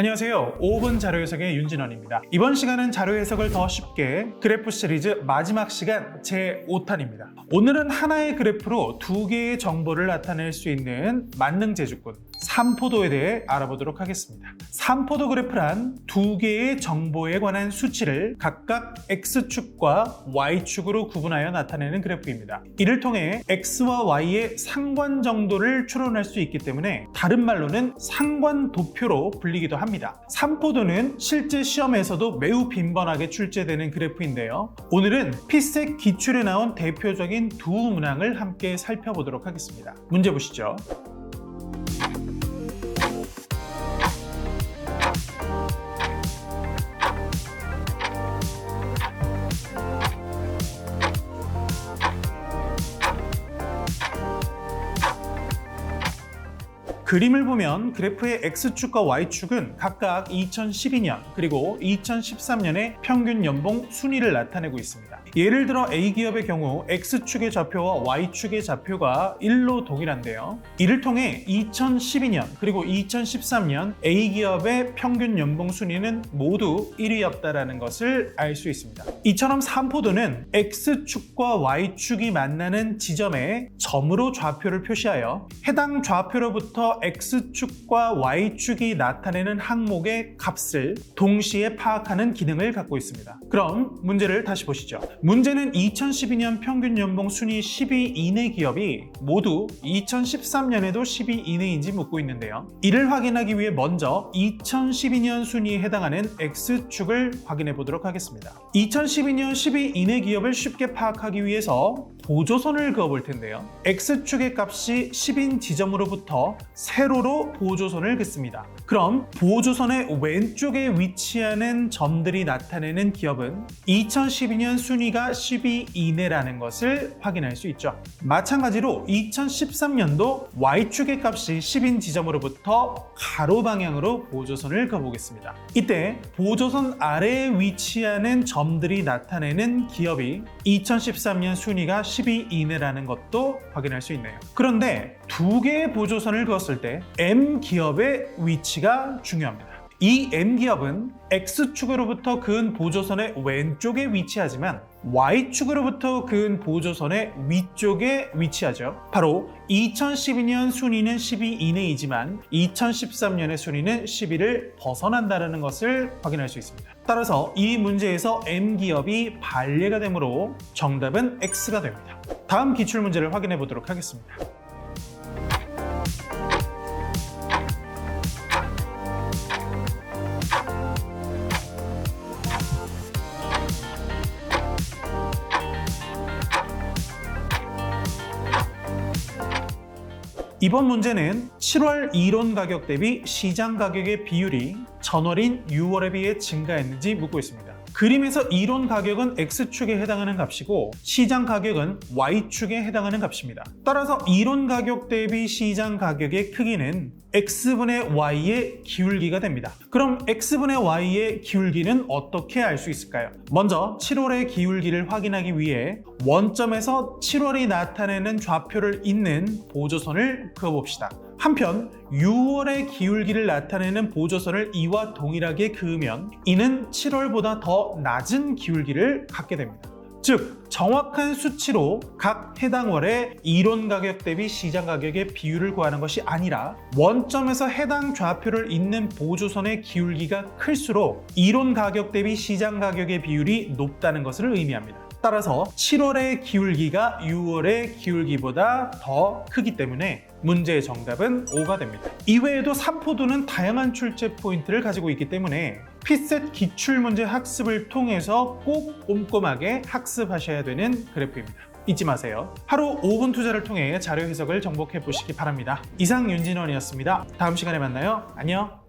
안녕하세요. 5분 자료 해석의 윤진원입니다. 이번 시간은 자료 해석을 더 쉽게 그래프 시리즈 마지막 시간 제5탄입니다. 오늘은 하나의 그래프로 두 개의 정보를 나타낼 수 있는 만능 재주권 삼포도에 대해 알아보도록 하겠습니다. 삼포도 그래프란 두 개의 정보에 관한 수치를 각각 X축과 Y축으로 구분하여 나타내는 그래프입니다. 이를 통해 X와 Y의 상관 정도를 추론할 수 있기 때문에 다른 말로는 상관도표로 불리기도 합니다. 삼포도는 실제 시험에서도 매우 빈번하게 출제되는 그래프인데요. 오늘은 피셋 기출에 나온 대표적인 두 문항을 함께 살펴보도록 하겠습니다. 문제 보시죠. 그림을 보면 그래프의 X축과 Y축은 각각 2012년 그리고 2013년의 평균 연봉 순위를 나타내고 있습니다. 예를 들어 A기업의 경우 X축의 좌표와 Y축의 좌표가 1로 동일한데요. 이를 통해 2012년 그리고 2013년 A기업의 평균 연봉 순위는 모두 1위였다는 것을 알 수 있습니다. 이처럼 삼포도는 X축과 Y축이 만나는 지점에 점으로 좌표를 표시하여 해당 좌표로부터 X축과 Y축이 나타내는 항목의 값을 동시에 파악하는 기능을 갖고 있습니다. 그럼 문제를 다시 보시죠. 문제는 2012년 평균 연봉 순위 10위 이내 기업이 모두 2013년에도 10위 이내인지 묻고 있는데요. 이를 확인하기 위해 먼저 2012년 순위에 해당하는 X축을 확인해 보도록 하겠습니다. 2012년 10위 이내 기업을 쉽게 파악하기 위해서 보조선을 그어볼 텐데요. X축의 값이 10인 지점으로부터 세로로 보조선을 긋습니다. 그럼 보조선의 왼쪽에 위치하는 점들이 나타내는 기업은 2012년 순위가 10위 이내라는 것을 확인할 수 있죠. 마찬가지로 2013년도 Y축의 값이 10인 지점으로부터 가로 방향으로 보조선을 그어보겠습니다. 이때 보조선 아래에 위치하는 점들이 나타내는 기업이 2013년 순위가 10위 이내라는 것도 확인할 수 있네요. 그런데 두 개의 보조선을 그었을 때 M 기업의 위치가 중요합니다. 이 M기업은 X축으로부터 그은 보조선의 왼쪽에 위치하지만 Y축으로부터 그은 보조선의 위쪽에 위치하죠. 바로 2012년 순위는 10위 이내이지만 2013년의 순위는 10위를 벗어난다는 것을 확인할 수 있습니다. 따라서 이 문제에서 M기업이 반례가 되므로 정답은 X가 됩니다. 다음 기출문제를 확인해 보도록 하겠습니다. 이번 문제는 7월 이론 가격 대비 시장 가격의 비율이 전월인 6월에 비해 증가했는지 묻고 있습니다. 그림에서 이론 가격은 X축에 해당하는 값이고 시장 가격은 Y축에 해당하는 값입니다. 따라서 이론 가격 대비 시장 가격의 크기는 X분의 Y의 기울기가 됩니다. 그럼 X분의 Y의 기울기는 어떻게 알 수 있을까요? 먼저 7월의 기울기를 확인하기 위해 원점에서 7월이 나타내는 좌표를 잇는 보조선을 그어봅시다. 한편 6월의 기울기를 나타내는 보조선을 이와 동일하게 그으면 이는 7월보다 더 낮은 기울기를 갖게 됩니다. 즉 정확한 수치로 각 해당 월의 이론 가격 대비 시장 가격의 비율을 구하는 것이 아니라 원점에서 해당 좌표를 잇는 보조선의 기울기가 클수록 이론 가격 대비 시장 가격의 비율이 높다는 것을 의미합니다. 따라서 7월의 기울기가 6월의 기울기보다 더 크기 때문에 문제의 정답은 5가 됩니다. 이외에도 삼포도는 다양한 출제 포인트를 가지고 있기 때문에 피셋 기출문제 학습을 통해서 꼭 꼼꼼하게 학습하셔야 되는 그래프입니다. 잊지 마세요. 하루 5분 투자를 통해 자료 해석을 정복해 보시기 바랍니다. 이상 윤진원이었습니다. 다음 시간에 만나요. 안녕.